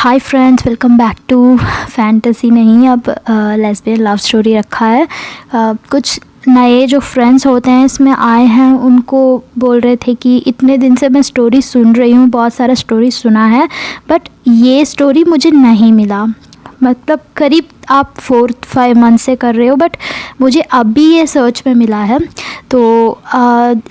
Hi friends, welcome back to fantasy नहीं, अब lesbian love story रखा है। कुछ नए जो फ्रेंड्स होते हैं इसमें आए हैं, उनको बोल रहे थे कि इतने दिन से मैं स्टोरी सुन रही हूँ, बहुत सारा स्टोरी सुना है, बट ये स्टोरी मुझे नहीं मिला। मतलब करीब आप 4-5 मंथ से कर रहे हो, बट मुझे अभी ये सर्च में मिला है। तो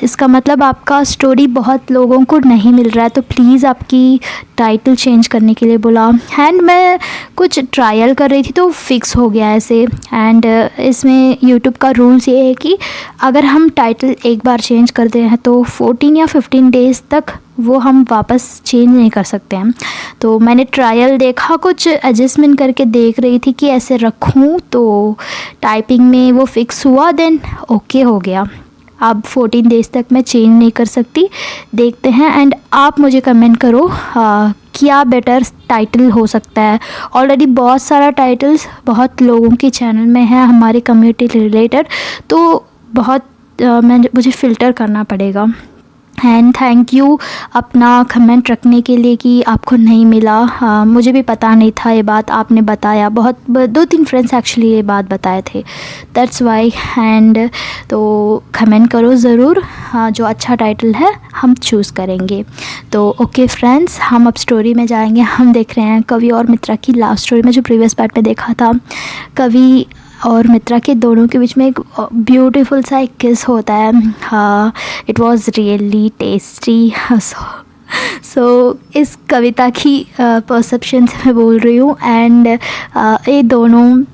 इसका मतलब आपका स्टोरी बहुत लोगों को नहीं मिल रहा है, तो प्लीज़ आपकी टाइटल चेंज करने के लिए बोला। एंड मैं कुछ ट्रायल कर रही थी तो फिक्स हो गया ऐसे। एंड इसमें यूट्यूब का रूल्स ये है कि अगर हम टाइटल एक बार चेंज करते हैं तो 14 या 15 डेज़ तक वो हम वापस चेंज नहीं कर सकते हैं। तो मैंने ट्रायल देखा, कुछ एडजस्टमेंट करके देख रही थी कि ऐसे रखूं, तो टाइपिंग में वो फिक्स हुआ, देन ओके हो गया। अब 14 डेज़ तक मैं चेंज नहीं कर सकती। देखते हैं। एंड आप मुझे कमेंट करो क्या बेटर टाइटल हो सकता है। ऑलरेडी बहुत सारा टाइटल्स बहुत लोगों के चैनल में है हमारे कम्युनिटी रिलेटेड, तो बहुत मुझे फ़िल्टर करना पड़ेगा। एंड थैंक यू अपना कमेंट रखने के लिए कि आपको नहीं मिला। मुझे भी पता नहीं था ये बात, आपने बताया। बहुत 2-3 फ्रेंड्स एक्चुअली ये बात बताए थे, दैट्स वाई। एंड तो कमेंट करो ज़रूर, जो अच्छा टाइटल है हम चूज़ करेंगे। तो ओके फ्रेंड्स, हम अब स्टोरी में जाएंगे। हम देख रहे हैं कवि और मित्रा की लव स्टोरी में, जो प्रीवियस पार्ट में देखा था। कवि और मित्रा के दोनों के बीच में एक ब्यूटीफुल सा एक किस होता है। It was really tasty. So इस कविता की परसेप्शन से मैं बोल रही हूँ। एंड ये दोनों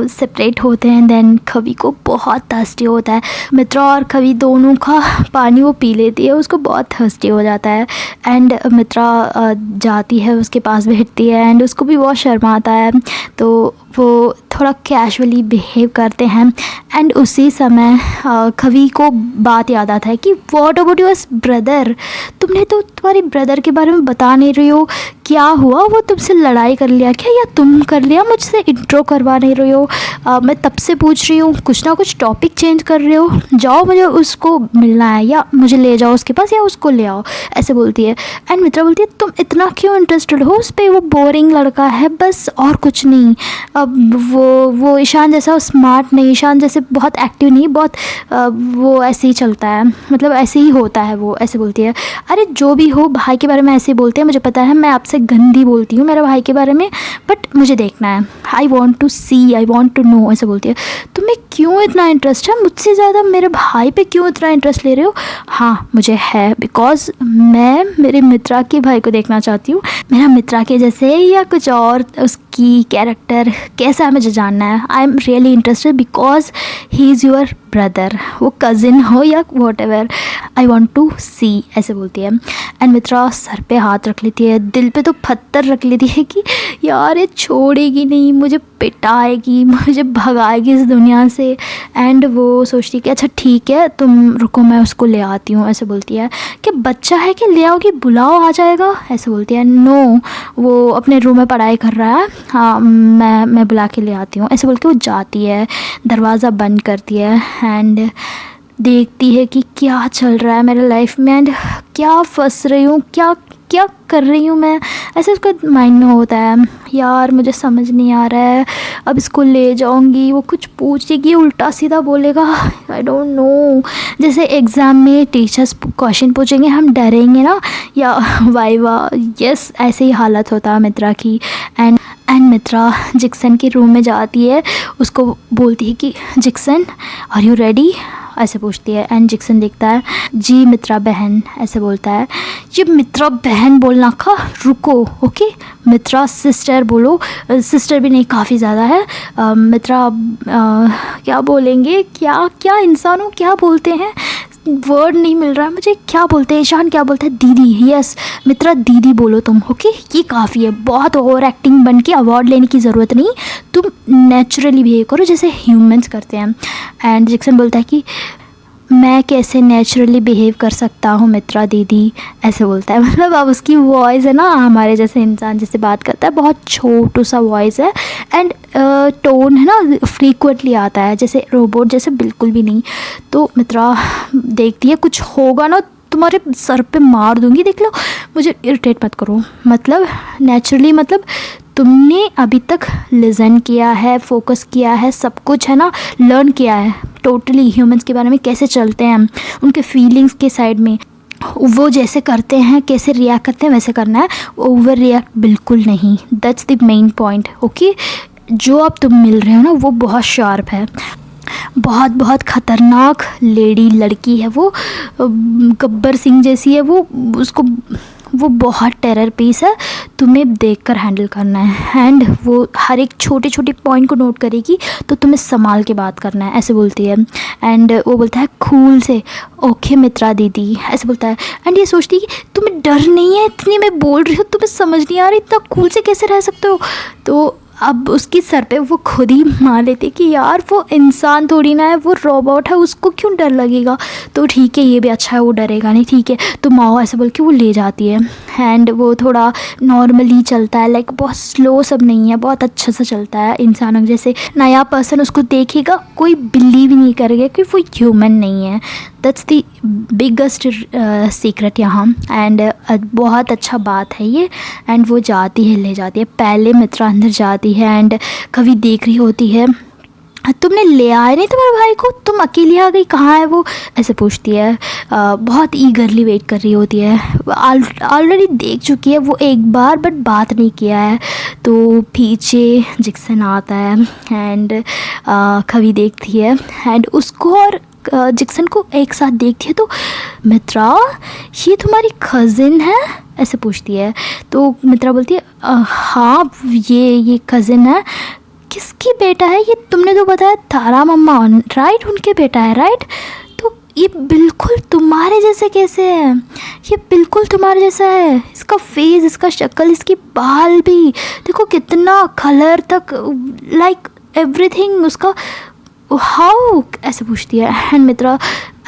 सेपरेट होते हैं। देन कवि को बहुत थर्स्टी होता है। मित्रा और कवि दोनों का पानी वो पी लेती है, उसको बहुत थर्स्टी हो जाता है। एंड मित्रा जाती है, उसके पास बैठती है, एंड उसको भी बहुत शर्म आता है, तो वो थोड़ा कैजुअली बिहेव करते हैं। एंड उसी समय कवि को बात याद आता है कि व्हाट अबाउट योर ब्रदर, तुमने तो तुम्हारे ब्रदर के बारे में बता नहीं रही हो। क्या हुआ, वो तुमसे लड़ाई कर लिया क्या, या तुम कर लिया, मुझसे इंट्रो करवा नहीं रही हो। मैं तब से पूछ रही हूँ, कुछ ना कुछ टॉपिक चेंज कर रहे हो। जाओ, मुझे उसको मिलना है, या मुझे ले जाओ उसके पास, या उसको ले आओ, ऐसे बोलती है। एंड मित्रा बोलती है, तुम इतना क्यों इंटरेस्टेड हो उस पर, वो बोरिंग लड़का है बस, और कुछ नहीं। अब वो ईशान जैसा स्मार्ट नहीं, ईशान जैसे बहुत एक्टिव नहीं, बहुत वो ऐसे ही चलता है, मतलब ऐसे ही होता है वो, ऐसे बोलती है। अरे जो भी हो, भाई के बारे में ऐसे ही बोलते हैं, मुझे पता है, मैं आपसे गंदी बोलती हूँ मेरे भाई के बारे में, बट मुझे देखना है। I want to see, I want to know, ऐसे बोलती है। तुम्हें क्यों इतना इंटरेस्ट है, मुझसे ज़्यादा मेरे भाई पे क्यों इतना इंटरेस्ट ले रहे हो। हाँ मुझे है, बिकॉज मैं मेरे मित्रा के भाई को देखना चाहती हूँ, मेरा मित्रा के जैसे या कुछ और, उसकी कैरेक्टर कैसा है मुझे जानना है। I am really interested because he is your brother, वो कज़िन हो या whatever, I want to see, ऐसे बोलती है। एंड मित्रा सर पे हाथ रख लेती है, दिल पे तो पत्थर रख लेती है कि यार ये छोड़ेगी नहीं, मुझे पिटाएगी, मुझे भगाएगी इस दुनिया से। एंड वो सोचती है कि अच्छा ठीक है, तुम रुको, मैं उसको ले आती हूँ, ऐसे बोलती है। कि बच्चा है कि ले आओगी, बुलाओ आ जाएगा, ऐसे बोलती है। नो, वो अपने रूम में पढ़ाई कर रहा है, हाँ मैं बुला के ले आती हूँ, ऐसे बोल के वो जाती है, दरवाज़ा बंद करती है। एंड देखती है कि क्या चल रहा है मेरे लाइफ में, एंड क्या फंस रही हूँ, क्या क्या कर रही हूँ मैं, ऐसे उसका माइंड में होता है। यार मुझे समझ नहीं आ रहा है, अब इसको ले जाऊँगी, वो कुछ पूछेगी, उल्टा सीधा बोलेगा, आई डोंट नो। जैसे एग्ज़ाम में टीचर्स क्वेश्चन पूछेंगे, हम डरेंगे ना, या वाइवा, यस ऐसे ही हालत होता है मित्रा की। एंड मित्रा जिक्सन के रूम में जाती है, उसको बोलती है कि जिक्सन आर यू रेडी, ऐसे पूछती है। एंड जिक्सन देखता है, जी मित्रा बहन, ऐसे बोलता है। ये मित्रा बहन बोलना का, रुको, ओके मित्रा सिस्टर बोलो, सिस्टर भी नहीं, काफ़ी ज़्यादा है। मित्रा क्या बोलेंगे, क्या इंसान हो, क्या बोलते हैं, वर्ड नहीं मिल रहा है मुझे, क्या बोलते हैं। ईशान क्या बोलता है, दीदी, यस मित्रा दीदी बोलो तुम, ओके ये काफ़ी है, बहुत ओवर एक्टिंग बन के अवार्ड लेने की ज़रूरत नहीं, तुम नेचुरली बिहेव करो जैसे ह्यूमंस करते हैं। एंड जैक्सन बोलता है कि मैं कैसे नेचुरली बिहेव कर सकता हूँ मित्रा दीदी, ऐसे बोलता है। मतलब अब उसकी वॉइस है ना, हमारे जैसे इंसान जैसे बात करता है, बहुत छोटू सा वॉइस है। एंड टोन है ना, फ्रीक्वेंटली आता है, जैसे रोबोट जैसे बिल्कुल भी नहीं। तो मित्रा देखती है कुछ होगा ना, तुम्हारे सर पे मार दूँगी, देख लो, मुझे इरिटेट मत करो। मतलब नेचुरली, मतलब तुमने अभी तक लिसन किया है, फोकस किया है, सब कुछ है ना, लर्न किया है टोटली ह्यूमंस के बारे में, कैसे चलते हैं हम, उनके फीलिंग्स के साइड में, वो जैसे करते हैं, कैसे रिएक्ट करते हैं, वैसे करना है। ओवर रिएक्ट बिल्कुल नहीं, that's the main point. Okay, जो अब तुम मिल रहे हो ना वो बहुत शार्प है, बहुत बहुत ख़तरनाक लड़की है वो, गब्बर सिंह जैसी है वो, उसको वो बहुत टेरर पीस है, तुम्हें देखकर हैंडल करना है। एंड वो हर एक छोटे छोटे पॉइंट को नोट करेगी, तो तुम्हें संभाल के बात करना है, ऐसे बोलती है। एंड वो बोलता है कूल से, ओके मित्रा दीदी, ऐसे बोलता है। एंड ये सोचती है कि तुम्हें डर नहीं है, इतनी मैं बोल रही हूँ, तुम्हें समझ नहीं आ रही, इतना कूल से कैसे रह सकते हो। तो अब उसकी सर पे वो खुद ही मान लेती कि यार वो इंसान थोड़ी ना है, वो रोबोट है, उसको क्यों डर लगेगा। तो ठीक है, ये भी अच्छा है, वो डरेगा नहीं, ठीक है। तो माओ ऐसे बोल के वो ले जाती है। एंड वो थोड़ा नॉर्मली चलता है, लाइक बहुत स्लो सब नहीं है, बहुत अच्छा सा चलता है इंसानों जैसे। नया पर्सन उसको देखेगा, कोई बिलीव ही नहीं करेगा कि वो ह्यूमन नहीं है। दैट्स दी बिगेस्ट सीक्रेट यहाँ। एंड बहुत अच्छा बात है ये। एंड वो जाती है, ले जाती है, पहले मित्रा अंदर जाती है। एंड कभी देख रही होती है, तुमने ले आए नहीं तुम्हारे भाई को, तुम अकेली आ गई, कहाँ है वो, ऐसे पूछती है। बहुत ईगरली वेट कर रही होती है, ऑलरेडी देख चुकी है वो एक बार, बट बात नहीं किया है। तो पीछे जिक्सन आता है। एंड कभी देखती है, एंड उसको और जिक्सन को एक साथ देखती है। तो मित्रा, ये तुम्हारी कज़िन है, ऐसे पूछती है। तो मित्रा बोलती है हाँ, ये कज़िन है। किसकी बेटा है ये, तुमने तो बताया तारा मम्मा, राइट, उनके बेटा है, राइट। तो ये बिल्कुल तुम्हारे जैसे कैसे है, ये बिल्कुल तुम्हारे जैसा है, इसका फेस, इसका शक्ल, इसकी बाल भी देखो, कितना कलर तक, लाइक एवरीथिंग उसका, हाउ, ऐसे पूछती है। एंड मित्रा,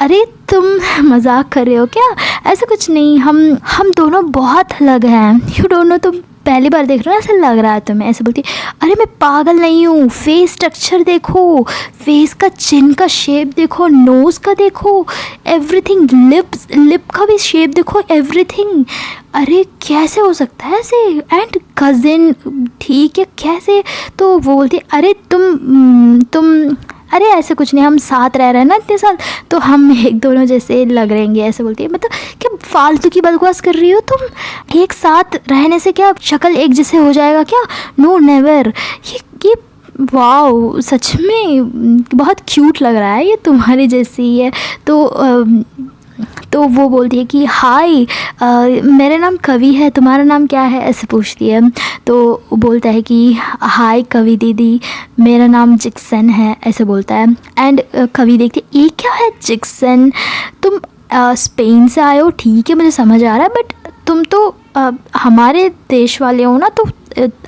अरे तुम मजाक कर रहे हो क्या, ऐसा कुछ नहीं, हम दोनों बहुत अलग हैं, यू डोंट नो, तुम पहली बार देख रहे हो, ऐसा लग रहा है तुम्हें, ऐसे बोलती है। अरे मैं पागल नहीं हूँ, फेस स्ट्रक्चर देखो, फेस का चिन का शेप देखो, नोज़ का देखो, एवरीथिंग, लिप का भी शेप देखो, एवरीथिंग। अरे कैसे हो सकता है ऐसे, एंड कज़िन, ठीक है, कैसे। तो वो बोलती है, अरे तुम अरे ऐसे कुछ नहीं, हम साथ रह रहे हैं ना इतने साल, तो हम एक दोनों जैसे लग रहेंगे, ऐसे बोलती है। मतलब क्या फालतू की बकवास कर रही हो तुम, एक साथ रहने से क्या शक्ल एक जैसे हो जाएगा क्या, नो नेवर। ये वाओ, सच में बहुत क्यूट लग रहा है, ये तुम्हारी जैसी ही है। तो वो बोलती है कि हाय, मेरा नाम कवि है, तुम्हारा नाम क्या है, ऐसे पूछती है। तो बोलता है कि हाय कवि दीदी, मेरा नाम जिक्सन है, ऐसे बोलता है। एंड कवि देखती है, ये क्या है जिक्सन, तुम स्पेन से आए हो, ठीक है मुझे समझ आ रहा है, बट तुम तो हमारे देश वाले हो ना, तो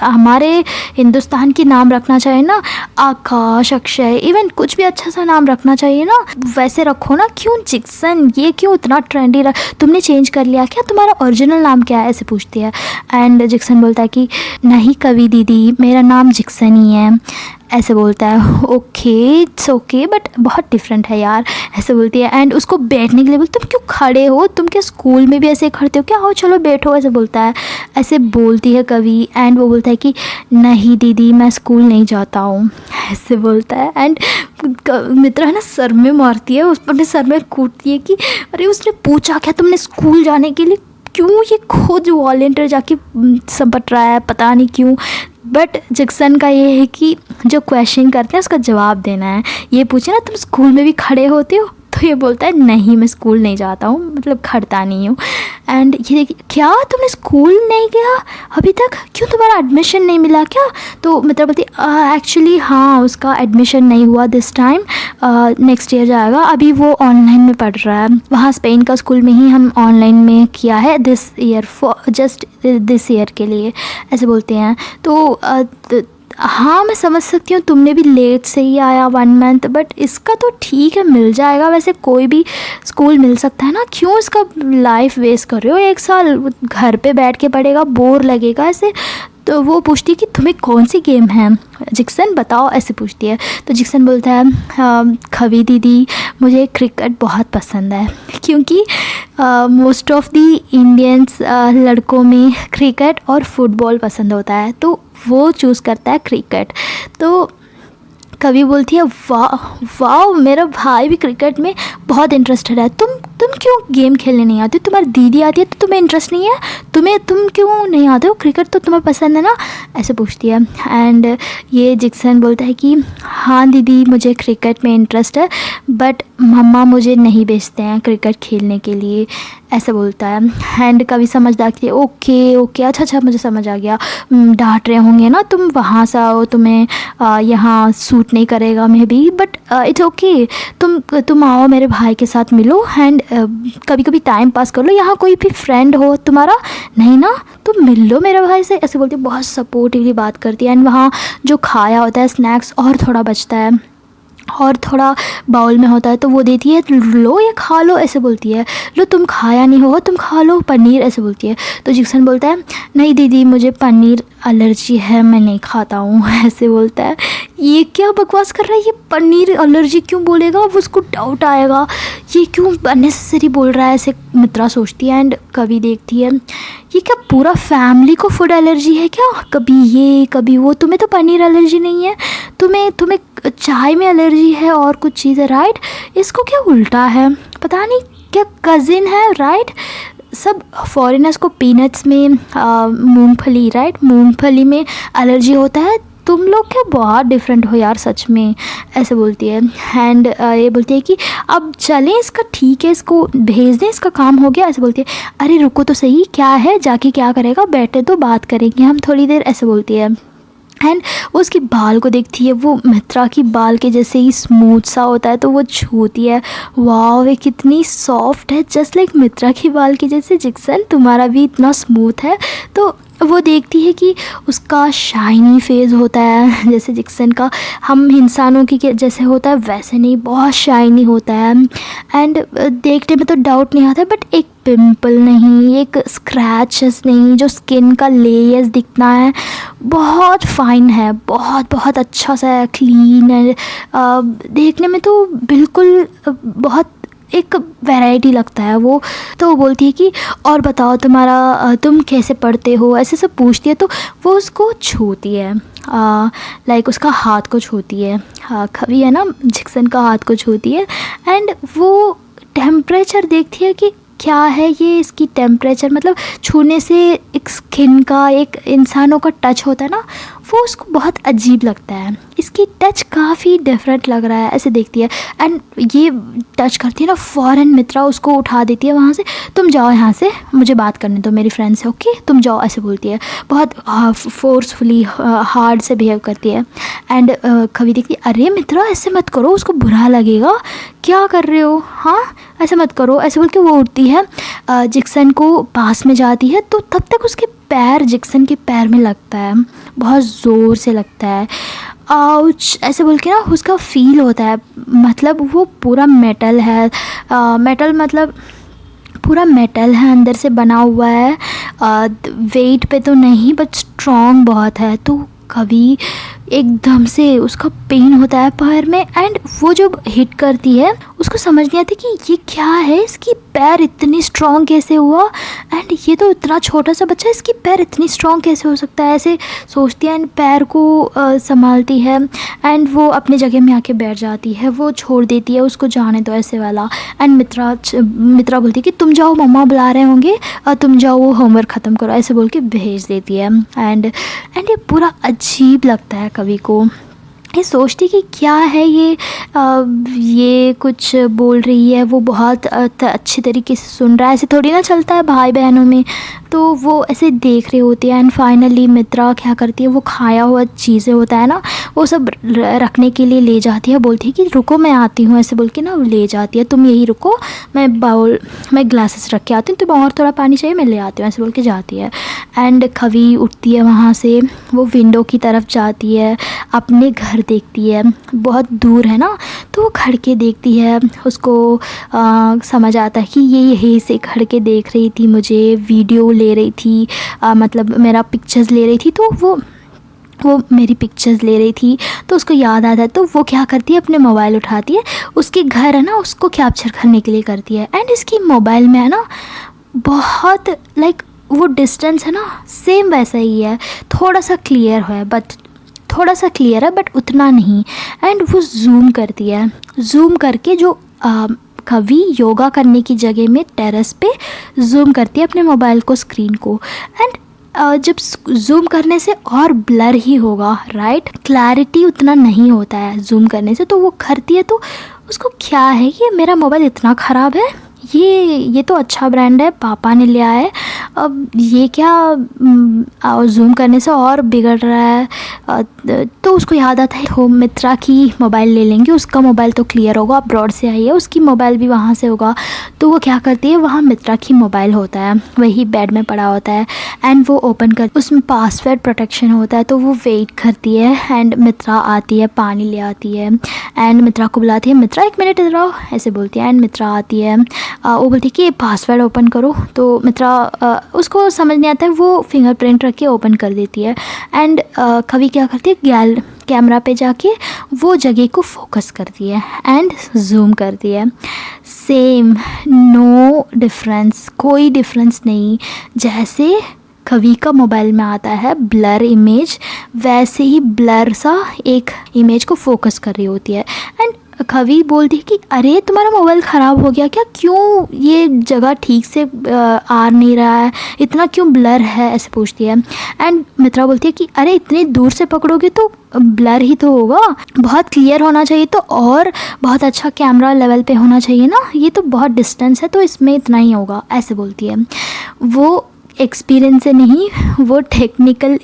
हमारे हिंदुस्तान की नाम रखना चाहिए ना, आकाश, अक्षय, इवन कुछ भी अच्छा सा नाम रखना चाहिए ना, वैसे रखो ना, क्यों जिक्सन, ये क्यों इतना ट्रेंडी तुमने चेंज कर लिया क्या, तुम्हारा ओरिजिनल नाम क्या है, ऐसे पूछती है। एंड जिक्सन बोलता है कि नहीं कवि दीदी, मेरा नाम जिक्सन ही है, ऐसे बोलता है। ओके, इट्स ओके, बट बहुत डिफरेंट है यार, ऐसे बोलती है। एंड उसको बैठने के लिए बोलती, तुम क्यों खड़े हो, तुम क्या स्कूल में भी ऐसे खड़ते हो क्या, आओ चलो बैठो, ऐसे बोलता है, ऐसे बोलती है कवि। एंड वो बोलता है कि नहीं दीदी, मैं स्कूल नहीं जाता हूँ, ऐसे बोलता है। एंड मित्रा है ना सर में मारती है, उस अपने सर में कूटती है कि अरे उसने पूछा क्या तुमने स्कूल जाने के लिए, क्यों ये खुद वॉलेंटियर जाके संपट रहा है, पता नहीं क्यों। बट जिक्सन का ये है कि जो क्वेश्चन करते हैं उसका जवाब देना है। ये पूछे ना तुम स्कूल में भी खड़े होते हो, तो ये बोलता है नहीं मैं स्कूल नहीं जाता हूँ, मतलब खड़ता नहीं हूँ। एंड ये देखिए, क्या तुमने स्कूल नहीं गया अभी तक, क्यों तुम्हारा एडमिशन नहीं मिला क्या। तो मतलब बोलती एक्चुअली हाँ, उसका एडमिशन नहीं हुआ दिस टाइम, नेक्स्ट ईयर जाएगा, अभी वो ऑनलाइन में पढ़ रहा है, वहाँ स्पेन का स्कूल में ही हम ऑनलाइन में किया है this year, for just this year के लिए, ऐसे बोलते हैं। तो हाँ मैं समझ सकती हूँ, तुमने भी लेट से ही आया 1 मंथ, बट इसका तो ठीक है, मिल जाएगा, वैसे कोई भी स्कूल मिल सकता है ना, क्यों इसका लाइफ वेस्ट कर रहे हो, 1 साल घर पे बैठ के पढ़ेगा, बोर लगेगा ऐसे। तो वो पूछती है कि तुम्हें कौन सी गेम है, जिक्सन बताओ, ऐसे पूछती है। तो जिक्सन बोलता है खवी दीदी मुझे क्रिकेट बहुत पसंद है, क्योंकि मोस्ट ऑफ द इंडियंस लड़कों में क्रिकेट और फुटबॉल पसंद होता है, तो वो चूज़ करता है क्रिकेट। तो कभी बोलती है वाह वाह मेरा भाई भी क्रिकेट में बहुत इंटरेस्टेड है, तुम क्यों गेम खेलने नहीं आते, तुम्हारी दीदी आती है तो तुम्हें इंटरेस्ट नहीं है, तुम क्यों नहीं आते हो, क्रिकेट तो तुम्हें पसंद है ना, ऐसे पूछती है। एंड ये जिक्सन बोलता है कि हाँ दीदी मुझे क्रिकेट में इंटरेस्ट है, बट मम्मा मुझे नहीं भेजते हैं क्रिकेट खेलने के लिए, ऐसे बोलता है। एंड कभी समझदार कि ओके अच्छा मुझे समझ आ गया, डांट रहे होंगे ना, तुम वहाँ से आओ, तुम्हें यहाँ सूट नहीं करेगा may be, but it's okay, तुम आओ मेरे भाई के साथ मिलो एंड कभी कभी टाइम पास कर लो, यहाँ कोई भी फ्रेंड हो तुम्हारा नहीं ना, तो मिल लो मेरे भाई से, ऐसे बोलती है। बहुत सपोर्टिवली बात करती है। एंड वहाँ जो खाया होता है स्नैक्स और थोड़ा बचता है और थोड़ा बाउल में होता है तो वो देती है, लो ये खा लो, ऐसे बोलती है। लो तुम खाया नहीं हो तुम खा लो पनीर, ऐसे बोलती है। तो जिक्सन बोलता है नहीं दीदी मुझे पनीर एलर्जी है, मैं नहीं खाता हूँ, ऐसे बोलता है। ये क्या बकवास कर रहा है, ये पनीर एलर्जी क्यों बोलेगा, अब उसको डाउट आएगा, ये क्यों अननेसेसरी बोल रहा है, ऐसे मित्रा सोचती है। एंड कभी देखती है ये क्या पूरा फैमिली को फूड एलर्जी है क्या, कभी ये कभी वो, तुम्हें तो पनीर एलर्जी नहीं है, तुम्हें चाय में एलर्जी है और कुछ चीज़ें, राइट, इसको क्या उल्टा है, पता नहीं क्या कज़िन है, राइट। सब फॉरेनर्स को पीनट्स में मूंगफली, राइट, मूंगफली में एलर्जी होता है, तुम लोग क्या बहुत डिफरेंट हो यार सच में, ऐसे बोलती है। एंड ये बोलती है कि अब चलें, इसका ठीक है, इसको भेज दें, इसका काम हो गया, ऐसे बोलती है। अरे रुको तो सही, क्या है, जाके क्या करेगा, बैठे तो बात करेंगे हम थोड़ी देर, ऐसे बोलती है। एंड वो उसकी बाल को देखती है, वो मित्रा की बाल के जैसे ही स्मूथ सा होता है, तो वो छूती है, वाह ये कितनी सॉफ्ट है, जस्ट लाइक मित्रा की बाल के जैसे, जिक्सन तुम्हारा भी इतना स्मूथ है। तो वो देखती है कि उसका शाइनी फेस होता है जैसे जिक्सन का हम इंसानों की जैसे होता है वैसे नहीं, बहुत शाइनी होता है। एंड देखने में तो डाउट नहीं आता, बट एक पिंपल नहीं, एक स्क्रैचेस नहीं, जो स्किन का लेयर्स दिखना है बहुत फाइन है, बहुत अच्छा सा है, क्लीन है, देखने में तो बिल्कुल बहुत एक वैरायटी लगता है वो। तो वो बोलती है कि और बताओ तुम कैसे पढ़ते हो, ऐसे सब पूछती है। तो वो उसको छूती है, लाइक उसका हाथ को छूती है, कभी है ना जिक्सन का हाथ को छूती है। एंड वो टेम्परेचर देखती है कि क्या है ये, इसकी टेम्परेचर मतलब छूने से एक स्किन का, एक इंसानों का टच होता है ना, वो उसको बहुत अजीब लगता है, इसकी टच काफ़ी डिफरेंट लग रहा है, ऐसे देखती है। एंड ये टच करती है ना, फ़ौरन मित्रा उसको उठा देती है वहाँ से, तुम जाओ यहाँ से, मुझे बात करने दो, मेरी फ्रेंड से, ओके तुम जाओ, ऐसे बोलती है, बहुत फोर्सफुली हार्ड से बिहेव करती है। एंड कभी देखती है, अरे मित्रा ऐसे मत करो, उसको बुरा लगेगा, क्या कर रहे हो, हाँ ऐसे मत करो, ऐसे बोल के वो उठती है, जिक्सन को पास में जाती है। तो तब तक उसके पैर जिक्सन के पैर में लगता है, बहुत ज़ोर से लगता है, आउच ऐसे बोल के ना उसका फील होता है, मतलब वो पूरा मेटल है, मेटल मतलब पूरा मेटल है, अंदर से बना हुआ है, वेट पे तो नहीं बट स्ट्रॉन्ग बहुत है। तो कभी एकदम से उसका पेन होता है पैर में। एंड वो जब हिट करती है उसको समझ नहीं आता कि ये क्या है, इसकी पैर इतनी स्ट्रॉन्ग कैसे हुआ, एंड ये तो इतना छोटा सा बच्चा, इसकी पैर इतनी स्ट्रॉन्ग कैसे हो सकता है, ऐसे सोचती है। एंड पैर को संभालती है एंड वो अपने जगह में आके बैठ जाती है, वो छोड़ देती है उसको जाने दो ऐसे वाला। एंड मित्रा बोलती है कि तुम जाओ, मम्मा बुला रहे होंगे, तुम जाओ वो होमवर्क ख़त्म करो, ऐसे बोल के भेज देती है। एंड ये पूरा अजीब लगता है कवि को, ये सोचती कि क्या है ये कुछ बोल रही है, वो बहुत अच्छी तरीके से सुन रहा है, ऐसे थोड़ी ना चलता है भाई बहनों में। तो वो ऐसे देख रहे होते हैं। एंड फाइनली मित्रा क्या करती है, वो खाया हुआ चीज़ें होता है ना, वो सब रखने के लिए ले जाती है, बोलती है कि रुको मैं आती हूँ, ऐसे बोल के ना ले जाती है, तुम यही रुको, मैं ग्लासेस रख के आती हूँ, तुम्हें और थोड़ा पानी चाहिए मैं ले आती हूँ, ऐसे बोल के जाती है। एंड कवि उठती है वहाँ से, वो विंडो की तरफ जाती है, अपने घर देखती है, बहुत दूर है ना, तो वो खड़ के देखती है। उसको समझ आता है कि ये यहीं से खड़ के देख रही थी, मुझे वीडियो ले रही थी, मतलब मेरा पिक्चर्स ले रही थी, तो वो मेरी पिक्चर्स ले रही थी। तो उसको याद आता है, तो वो क्या करती है, अपने मोबाइल उठाती है, उसके घर है ना उसको कैप्चर करने के लिए करती है। एंड इसकी मोबाइल में है ना बहुत लाइक वो डिस्टेंस है ना सेम वैसा ही है, थोड़ा सा क्लियर है बट उतना नहीं। एंड वो जूम करती है, जूम करके जो कभी योगा करने की जगह में टेरेस पे जूम करती है अपने मोबाइल को, स्क्रीन को। एंड जब जूम करने से और ब्लर ही होगा, राइट, क्लैरिटी उतना नहीं होता है जूम करने से। तो वो करती है, तो उसको क्या है, ये मेरा मोबाइल इतना ख़राब है, ये तो अच्छा ब्रांड है, पापा ने लिया है, अब ये क्या जूम करने से और बिगड़ रहा है। तो उसको याद आता है, हो मित्रा की मोबाइल ले लेंगे, उसका मोबाइल तो क्लियर होगा, अब्रॉड से आई है, उसकी मोबाइल भी वहाँ से होगा। तो वो क्या करती है, वहाँ मित्रा की मोबाइल होता है, वही बेड में पड़ा होता है। एंड वो ओपन कर, उसमें पासवर्ड प्रोटेक्शन होता है। तो वो वेट करती है एंड मित्रा आती है, पानी ले आती है एंड मित्रा को बुलाती है, मित्रा 1 मिनट इधर आओ, ऐसे बोलती है। एंड मित्रा आती है, वो बोलती है कि पासवर्ड ओपन करो। तो मित्रा उसको समझ नहीं आता है, वो फिंगरप्रिंट रख के ओपन कर देती है। एंड कभी क्या करती है, कैमरा पे जाके वो जगह को फोकस करती है एंड जूम करती है। सेम, नो डिफरेंस, कोई डिफरेंस नहीं। जैसे कवि का मोबाइल में आता है ब्लर इमेज, वैसे ही ब्लर सा एक इमेज को फोकस कर रही होती है। एंड कवि बोलती है कि अरे तुम्हारा मोबाइल ख़राब हो गया क्या, क्यों ये जगह ठीक से आ नहीं रहा है, इतना क्यों ब्लर है, ऐसे पूछती है। एंड मित्रा बोलती है कि अरे इतनी दूर से पकड़ोगे तो ब्लर ही तो होगा, बहुत क्लियर होना चाहिए, तो और बहुत अच्छा कैमरा लेवल पे होना चाहिए ना, ये तो बहुत डिस्टेंस है, तो इसमें इतना ही होगा, ऐसे बोलती है। वो एक्सपीरियंस से नहीं, वो टेक्निकल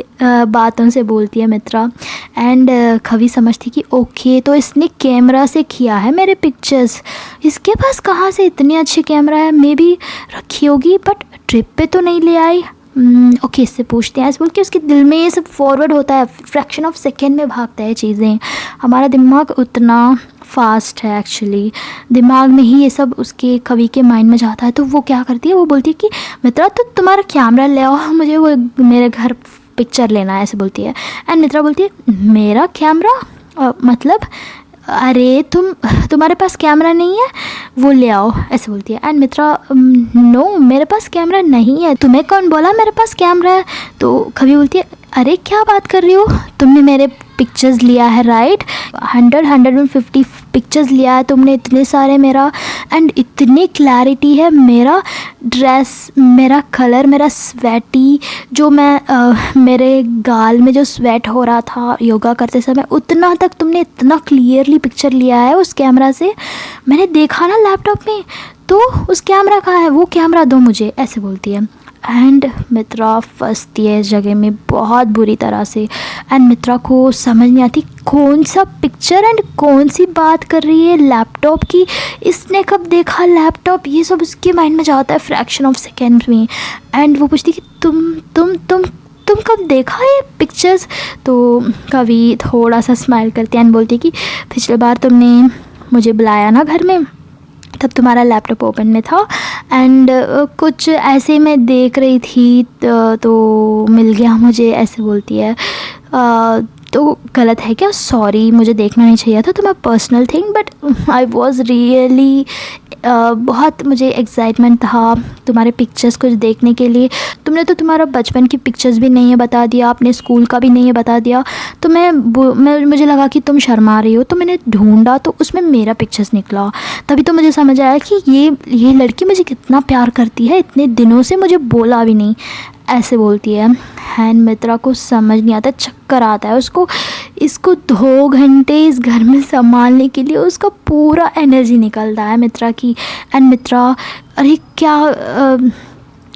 बातों से बोलती है मित्रा। एंड कवि समझती कि ओके, तो इसने कैमरा से किया है मेरे पिक्चर्स, इसके पास कहाँ से इतनी अच्छी कैमरा है, मे बी रखी होगी बट ट्रिप पे तो नहीं ले आई। ओके, इससे पूछते हैं, ऐसे बोल के उसके दिल में ये सब फॉरवर्ड होता है, फ्रैक्शन ऑफ सेकेंड में भागता है चीज़ें। हमारा दिमाग उतना फास्ट है एक्चुअली, दिमाग में ही ये सब उसके कवि के माइंड में जाता है। तो वो क्या करती है, वो बोलती है कि मित्रा तो तुम्हारा कैमरा ले आओ, मुझे वो मेरे घर पिक्चर लेना है, ऐसे बोलती है। एंड मित्रा बोलती है मेरा कैमरा, मतलब अरे तुम्हारे पास कैमरा नहीं है, वो ले आओ, ऐसे बोलती है। एंड मित्रा नो, मेरे पास कैमरा नहीं है, तुम्हें कौन बोला मेरे पास कैमरा है। तो कभी बोलती है अरे क्या बात कर रही हो, तुमने मेरे पिक्चर्स लिया है, राइट, 150 पिक्चर्स लिया है तुमने, इतने सारे मेरा, एंड इतनी क्लैरिटी है, मेरा ड्रेस, मेरा कलर, मेरा स्वेटी, जो मैं मेरे गाल में जो स्वेट हो रहा था योगा करते समय, उतना तक तुमने इतना क्लियरली पिक्चर लिया है उस कैमरा से, मैंने देखा ना लैपटॉप में। तो उस कैमरा कहाँ है, वो कैमरा दो मुझे, ऐसे बोलती है। एंड मित्रा फंसती है इस जगह में बहुत बुरी तरह से। एंड मित्रा को समझ नहीं आती कौन सा पिक्चर एंड कौन सी बात कर रही है लैपटॉप की, इसने कब देखा लैपटॉप, ये सब उसके माइंड में जाता है फ्रैक्शन ऑफ सेकेंड में। एंड वो पूछती कि तुम कब देखा ये पिक्चर्स। तो कवि थोड़ा सा स्माइल करती है एंड बोलती है कि पिछले बार तुमने मुझे बुलाया ना घर में, तब तुम्हारा लैपटॉप ओपन में था एंड कुछ ऐसे मैं देख रही थी तो मिल गया मुझे, ऐसे बोलती है। तो गलत है क्या, सॉरी, मुझे देखना नहीं चाहिए था, तो मैं personal thing, but I was really बहुत मुझे एक्साइटमेंट था तुम्हारे पिक्चर्स को देखने के लिए। तुमने तो तुम्हारा बचपन की पिक्चर्स भी नहीं है बता दिया, अपने स्कूल का भी नहीं है बता दिया, तो मुझे लगा कि तुम शर्मा रही हो, तो मैंने ढूंढा तो उसमें मेरा पिक्चर्स निकला, तभी तो मुझे समझ आया कि ये लड़की मुझे कितना प्यार करती है, इतने दिनों से मुझे बोला भी नहीं, ऐसे बोलती है। एंड मित्रा को समझ नहीं आता, चक्कर आता है उसको, इसको 2 घंटे इस घर में संभालने के लिए उसका पूरा एनर्जी निकलता है मित्रा की। एंड मित्रा अरे क्या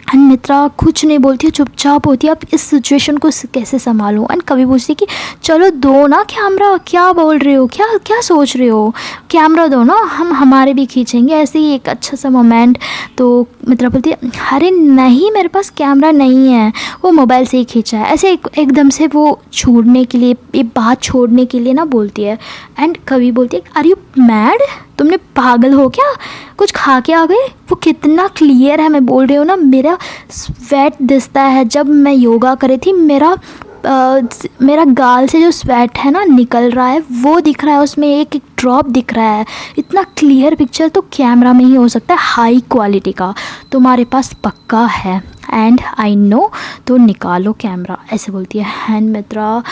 एंड मित्रा कुछ नहीं बोलती है, चुपचाप होती है, अब इस सिचुएशन को कैसे संभालूं। एंड कभी पूछती कि चलो दो ना कैमरा, क्या बोल रहे हो, क्या सोच रहे हो, कैमरा दो ना, हम हमारे भी खींचेंगे ऐसे ही एक अच्छा सा मोमेंट। तो मित्रा बोलती है अरे नहीं मेरे पास कैमरा नहीं है, वो मोबाइल से ही खींचा है। ऐसे एकदम से वो छोड़ने के लिए, ये बात छोड़ने के लिए ना बोलती है। एंड कवि बोलती है आर यू मैड, तुमने पागल हो क्या, कुछ खा के आ गए। वो कितना क्लियर है, मैं बोल रही हूँ ना, मेरा स्वेट दिखता है। जब मैं योगा कर रही थी मेरा गाल से जो स्वेट है ना निकल रहा है वो दिख रहा है, उसमें एक एक ड्रॉप दिख रहा है। इतना क्लियर पिक्चर तो कैमरा में ही हो सकता है, हाई क्वालिटी का। तुम्हारे पास पक्का है एंड आई नो, तो निकालो कैमरा, ऐसे बोलती है। एंड मित्रा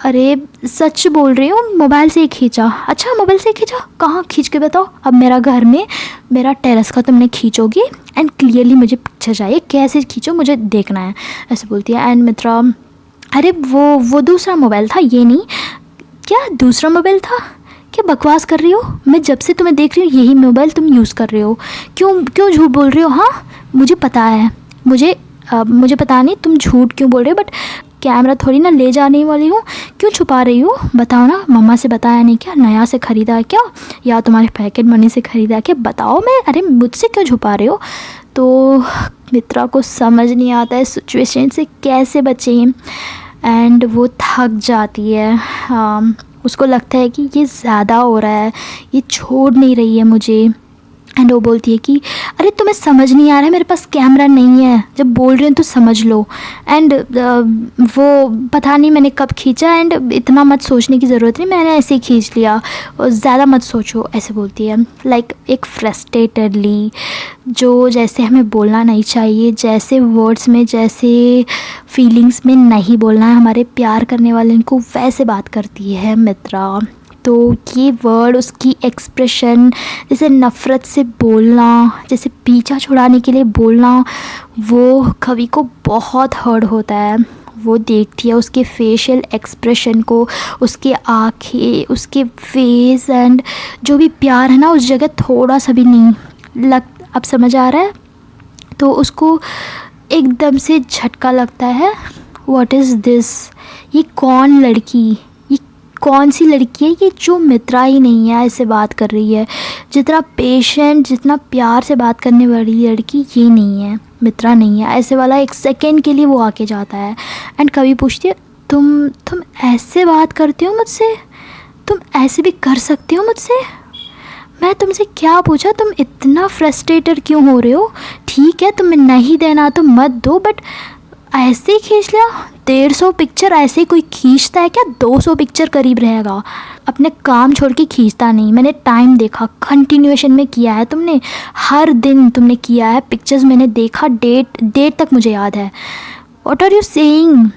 अरे सच बोल रही हूँ, मोबाइल से ही खींचा। अच्छा मोबाइल से ही खींचा, कहाँ खींच के बताओ। अब मेरा घर में, मेरा टेरेस का तुमने खींचोगी एंड क्लियरली मुझे पिक्चर चाहिए, कैसे खींचो मुझे देखना है, ऐसे बोलती है। एंड मित्रा अरे वो दूसरा मोबाइल था, ये नहीं। क्या दूसरा मोबाइल था, क्या बकवास कर रही हो, मैं जब से तुम्हें देख रही हूँ यही मोबाइल तुम यूज़ कर रहे हो, क्यों झूठ बोल रही हो। हाँ मुझे पता है, मुझे पता नहीं तुम झूठ क्यों बोल रहे हो, बट कैमरा थोड़ी ना ले जाने वाली हूँ, क्यों छुपा रही हो, बताओ ना। मम्मा से बताया नहीं क्या, नया से ख़रीदा है क्या, या तुम्हारे पैकेट मनी से ख़रीदा है क्या, बताओ। मैं अरे मुझसे क्यों छुपा रहे हो। तो मित्रा को समझ नहीं आता है सिचुएशन से कैसे बचें। एंड वो थक जाती है। उसको लगता है कि ये ज़्यादा हो रहा है, ये छोड़ नहीं रही है मुझे। एंड वो बोलती है कि अरे तुम्हें समझ नहीं आ रहा है, मेरे पास कैमरा नहीं है, जब बोल रहे हैं तो समझ लो। एंड वो पता नहीं मैंने कब खींचा, एंड इतना मत सोचने की ज़रूरत नहीं, मैंने ऐसे ही खींच लिया, और ज़्यादा मत सोचो, ऐसे बोलती है। लाइक एक फ्रस्ट्रेटेडली, जो जैसे हमें बोलना नहीं चाहिए, जैसे वर्ड्स में, जैसे फीलिंग्स में नहीं बोलना है हमारे प्यार करने वाले को, वैसे बात करती है मित्रा। तो ये वर्ड, उसकी एक्सप्रेशन, जैसे नफ़रत से बोलना, जैसे पीछा छुड़ाने के लिए बोलना, वो कवि को बहुत हर्ट होता है। वो देखती है उसके फेशियल एक्सप्रेशन को, उसके आँखें, उसके फेस, एंड जो भी प्यार है ना उस जगह थोड़ा सा भी नहीं अब समझ आ रहा है। तो उसको एकदम से झटका लगता है, व्हाट इज़ दिस, ये कौन लड़की, कौन सी लड़की है ये जो मित्रा ही नहीं है ऐसे बात कर रही है। जितना पेशेंट, जितना प्यार से बात करने वाली लड़की ये नहीं है, मित्रा नहीं है, ऐसे वाला। एक सेकंड के लिए वो आके जाता है। एंड कभी पूछती है तुम ऐसे बात करते हो मुझसे, तुम ऐसे भी कर सकते हो मुझसे। मैं तुमसे क्या पूछा, तुम इतना फ्रस्ट्रेटेड क्यों हो रहे हो। ठीक है तुम्हें नहीं देना तो मत दो, बट ऐसे ही खींच लिया। 150 पिक्चर ऐसे कोई खींचता है क्या, 200 पिक्चर करीब रहेगा। अपने काम छोड़ के खींचता नहीं। मैंने टाइम देखा, कंटिन्यूएशन में किया है तुमने, हर दिन तुमने किया है पिक्चर्स, मैंने देखा, डेट तक मुझे याद है। व्हाट आर यू सेइंग,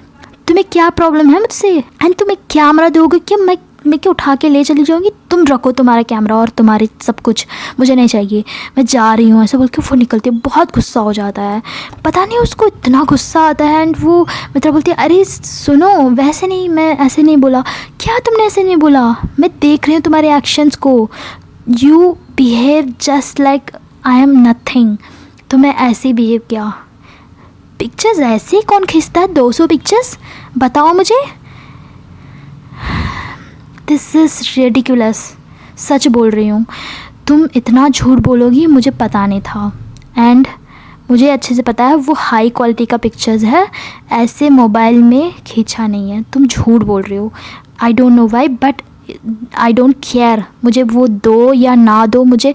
तुम्हें क्या प्रॉब्लम है मुझसे। एंड तुम्हें कैमरा दोगे क्या, मैं क्या उठा के ले चली जाऊँगी। तुम रखो तुम्हारा कैमरा और तुम्हारी सब कुछ, मुझे नहीं चाहिए, मैं जा रही हूँ, ऐसा बोल के वो निकलती है। बहुत गुस्सा हो जाता है, पता नहीं उसको इतना गुस्सा आता है। एंड वो मित्रा बोलती है अरे सुनो, वैसे नहीं, मैं ऐसे नहीं बोला। क्या तुमने ऐसे नहीं बोला, मैं देख रही हूँ तुम्हारे एक्शंस को, you behave just like I am nothing. तो मैं ऐसे ही बिहेव किया। पिक्चर्स ऐसे ही कौन खींचता है, 200 पिक्चर्स, बताओ मुझे। दिस इज़ रेडिकुलस, सच बोल रही हूँ, तुम इतना झूठ बोलोगी मुझे पता नहीं था। एंड मुझे अच्छे से पता है वो हाई क्वालिटी का पिक्चर्स है, ऐसे मोबाइल में खींचा नहीं है। तुम झूठ बोल रहे हो, I don't know why, but I don't care. मुझे वो दो या ना दो, मुझे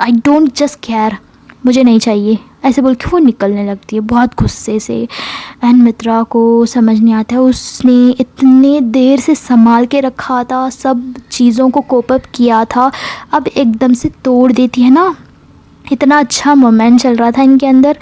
आई डोंट जस्ट केयर, मुझे नहीं चाहिए, ऐसे बोल के वो निकलने लगती है बहुत गुस्से से। एंड मित्रा को समझ नहीं आता है, उसने इतने देर से संभाल के रखा था, सब चीज़ों को कोप अप किया था, अब एकदम से तोड़ देती है ना। इतना अच्छा मोमेंट चल रहा था इनके अंदर,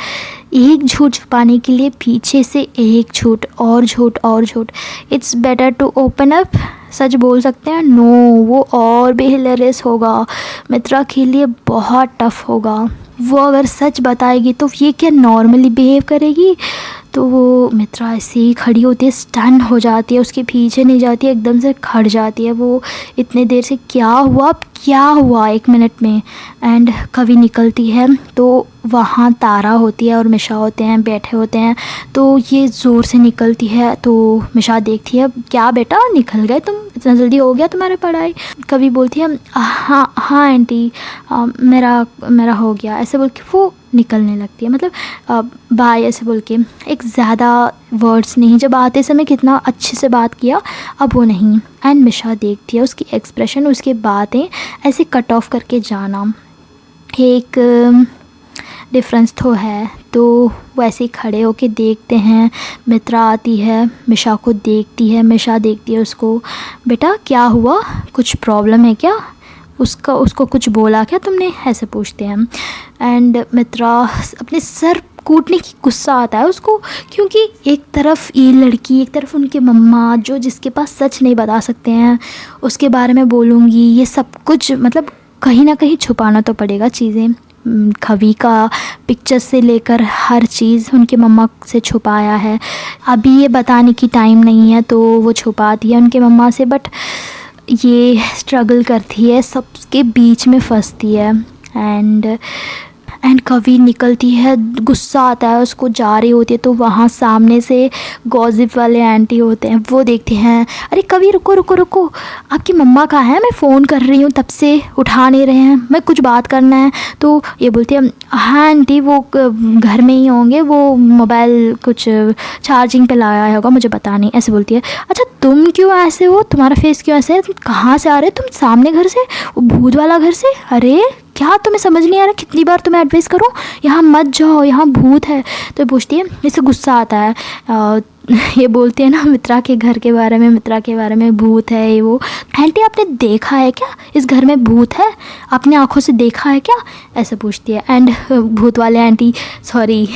एक झूठ छुपाने के लिए पीछे से एक झूठ और झूठ और झूठ। It's better to open up, सच बोल सकते हैं। नो, वो और भी हिलेरियस होगा, मित्रा के लिए बहुत टफ होगा। वो अगर सच बताएगी तो ये क्या नॉर्मली बिहेव करेगी। तो वो मित्रा ऐसे ही खड़ी होती है, स्टन हो जाती है, उसके पीछे नहीं जाती है, एकदम से खड़ जाती है। वो इतने देर से क्या हुआ, अब क्या हुआ 1 मिनट में। एंड कवि निकलती है तो वहाँ तारा होती है और मिशा होते हैं, बैठे होते हैं। तो ये ज़ोर से निकलती है तो मिशा देखती है, क्या बेटा निकल गए तुम, इतना जल्दी हो गया तुम्हारी पढ़ाई। कभी बोलती है हाँ हाँ आंटी, मेरा हो गया, ऐसे बोल के वो निकलने लगती है। मतलब बाय ऐसे बोल के, एक ज़्यादा वर्ड्स नहीं, जब आते समय कितना अच्छे से बात किया, अब वो नहीं। एंड मिशा देखती है उसकी एक्सप्रेशन, उसकी बातें ऐसे कट ऑफ करके जाना, एक डिफरेंस तो है। तो वो ऐसे ही खड़े होके देखते हैं। मित्रा आती है, मिशा को देखती है, मिशा देखती है उसको, बेटा क्या हुआ, कुछ प्रॉब्लम है क्या, उसको कुछ बोला क्या तुमने, ऐसे पूछते हैं। एंड मित्रा अपने सर कूटने की गुस्सा आता है उसको, क्योंकि एक तरफ ये लड़की, एक तरफ उनके मम्मा जो जिसके पास सच नहीं बता सकते हैं, उसके बारे में बोलूँगी, ये सब कुछ मतलब कहीं ना कहीं छुपाना तो पड़ेगा चीज़ें। खवी का पिक्चर से लेकर हर चीज़ उनके मम्मा से छुपाया है। अभी ये बताने की टाइम नहीं है तो वो छुपाती है उनके मम्मा से, बट ये स्ट्रगल करती है, सबके बीच में फंसती है। एंड कभी निकलती है, गुस्सा आता है उसको, जा रही होती है तो वहाँ सामने से गॉसिप वाले आंटी होते हैं, वो देखते हैं, अरे कभी रुको रुको रुको, आपकी मम्मा कहाँ है, मैं फ़ोन कर रही हूँ तब से उठा नहीं रहे हैं, मैं कुछ बात करना है। तो ये बोलती है हाँ आंटी वो घर में ही होंगे, वो मोबाइल कुछ चार्जिंग पे लगाया होगा, मुझे पता नहीं, ऐसे बोलती है। अच्छा तुम क्यों ऐसे हो, तुम्हारा फेस क्यों ऐसे है, तुम कहाँ से आ रहे हो, तुम सामने घर से, वो भूत वाला घर से, अरे क्या तुम्हें समझ नहीं आ रहा, कितनी बार तुम्हें एडवाइस करूँ, यहाँ मत जाओ, यहाँ भूत है। तो पूछती है, इससे गुस्सा आता है। ये बोलते हैं ना मित्रा के घर के बारे में, मित्रा के बारे में, भूत है ये वो। आंटी आपने देखा है क्या, इस घर में भूत है, अपने आँखों से देखा है क्या, ऐसे पूछती है। एंड भूत वाले आंटी, सॉरी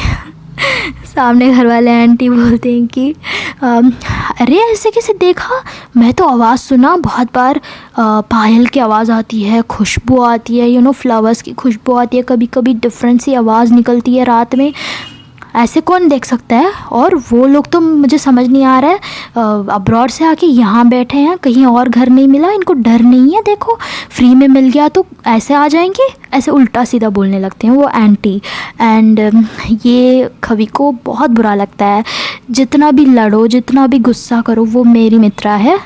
सामने घर वाले आंटी बोलते हैं कि अरे ऐसे कैसे देखा, मैं तो आवाज़ सुना बहुत बार, पायल की आवाज़ आती है, खुशबू आती है, फ्लावर्स की खुशबू आती है, कभी कभी डिफरेंट सी आवाज़ निकलती है रात में, ऐसे कौन देख सकता है, और वो लोग तो मुझे समझ नहीं आ रहा है, अब्रॉड से आके यहाँ बैठे हैं, कहीं और घर नहीं मिला, इनको डर नहीं है, देखो फ्री में मिल गया तो ऐसे आ जाएंगे, ऐसे उल्टा सीधा बोलने लगते हैं वो आंटी। एंड ये खवी को बहुत बुरा लगता है, जितना भी लड़ो, जितना भी गुस्सा करो, वो मेरी मित्रा है,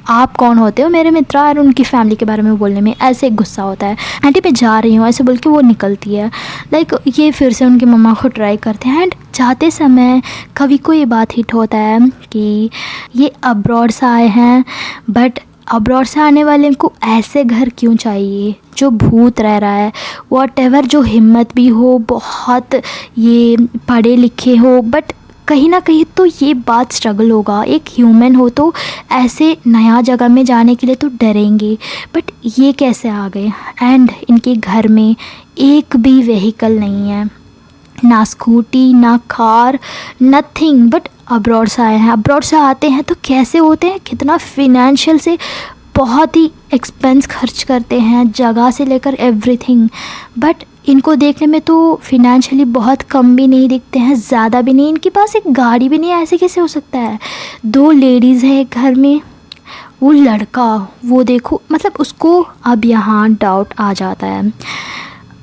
आप कौन होते हो मेरे मित्रा, और उनकी फैमिली के बारे में बोलने में ऐसे एक गुस्सा होता है। आंटी पे जा रही हूँ ऐसे बोल के वो निकलती है। लाइक ये फिर से उनके मम्मा को ट्राई करते हैं। एंड जाते समय कभी को ये बात हिट होता है कि ये अब्रॉड से आए हैं, बट अब्रॉड से आने वाले को ऐसे घर क्यों चाहिए जो भूत रह रहा है, वॉटएवर, जो हिम्मत भी हो, बहुत ये पढ़े लिखे हो, बट कहीं ना कहीं तो ये बात स्ट्रगल होगा, एक ह्यूमन हो तो ऐसे नया जगह में जाने के लिए तो डरेंगे, बट ये कैसे आ गए। एंड इनके घर में एक भी व्हीकल नहीं है, ना स्कूटी ना कार, नथिंग, बट अब्रॉड से आए हैं। अब्रॉड से आते हैं तो कैसे होते हैं, कितना फिनेंशियल से बहुत ही एक्सपेंस खर्च करते हैं, जगह से लेकर एवरीथिंग, बट इनको देखने में तो फिनेंशियली बहुत कम भी नहीं दिखते हैं, ज़्यादा भी नहीं, इनके पास एक गाड़ी भी नहीं है, ऐसे कैसे हो सकता है। 2 लेडीज़ है घर में, वो लड़का वो देखो, मतलब उसको अब यहाँ डाउट आ जाता है,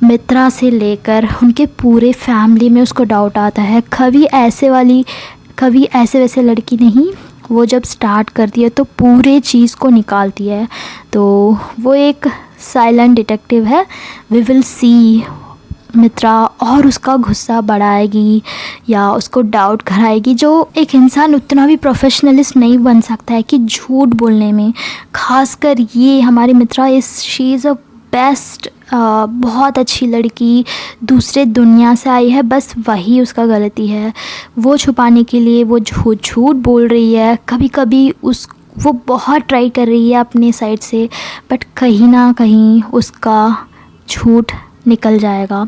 मित्रा से लेकर उनके पूरे फैमिली में उसको डाउट आता है। कभी ऐसे वैसे लड़की नहीं, वो जब स्टार्ट करती है तो पूरे चीज़ को निकालती है, तो वो एक साइलेंट डिटेक्टिव है। वी विल सी मित्रा और उसका गुस्सा बढ़ाएगी या उसको डाउट कराएगी, जो एक इंसान उतना भी प्रोफेशनलिस्ट नहीं बन सकता है कि झूठ बोलने में, खासकर ये हमारी मित्रा शी इज़ अ बेस्ट, बहुत अच्छी लड़की, दूसरे दुनिया से आई है, बस वही उसका गलती है, वो छुपाने के लिए वो झूठ बोल रही है। कभी कभी वो बहुत ट्राई कर रही है अपने साइड से, बट कहीं ना कहीं उसका झूठ निकल जाएगा,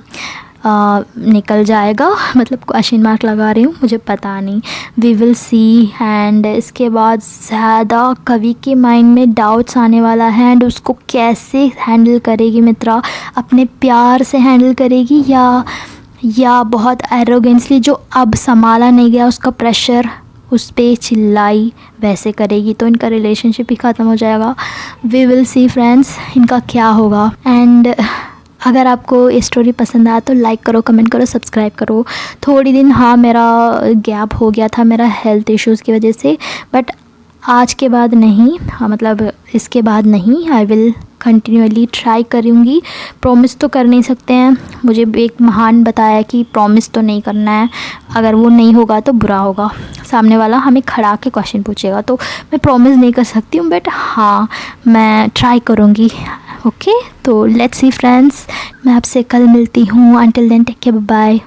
मतलब क्वेश्चन मार्क लगा रही हूँ, मुझे पता नहीं, वी विल सी। एंड इसके बाद ज़्यादा कवि के माइंड में डाउट्स आने वाला है, एंड उसको कैसे हैंडल करेगी मित्रा, अपने प्यार से हैंडल करेगी या बहुत एरोगेंसली, जो अब संभाला नहीं गया उसका प्रेशर, उस पर चिल्लाई वैसे करेगी, तो इनका रिलेशनशिप ही ख़त्म हो जाएगा। वी विल सी फ्रेंड्स, इनका क्या होगा। एंड अगर आपको ये स्टोरी पसंद आया तो लाइक करो, कमेंट करो, सब्सक्राइब करो। थोड़ी दिन हाँ मेरा गैप हो गया था मेरा हेल्थ इश्यूज़ की वजह से, बट आज के बाद नहीं, हाँ मतलब इसके बाद नहीं, आई विल कंटिन्यूअली ट्राई करूँगी। प्रॉमिस तो कर नहीं सकते हैं, मुझे एक महान बताया कि प्रॉमिस तो नहीं करना है, अगर वो नहीं होगा तो बुरा होगा, सामने वाला हमें खड़ा के क्वेश्चन पूछेगा, तो मैं प्रॉमिस नहीं कर सकती हूँ, बट हाँ मैं ट्राई करूँगी। ओके, तो लेट्स सी फ्रेंड्स, मैं आपसे कल मिलती हूँ। Until then take care, bye.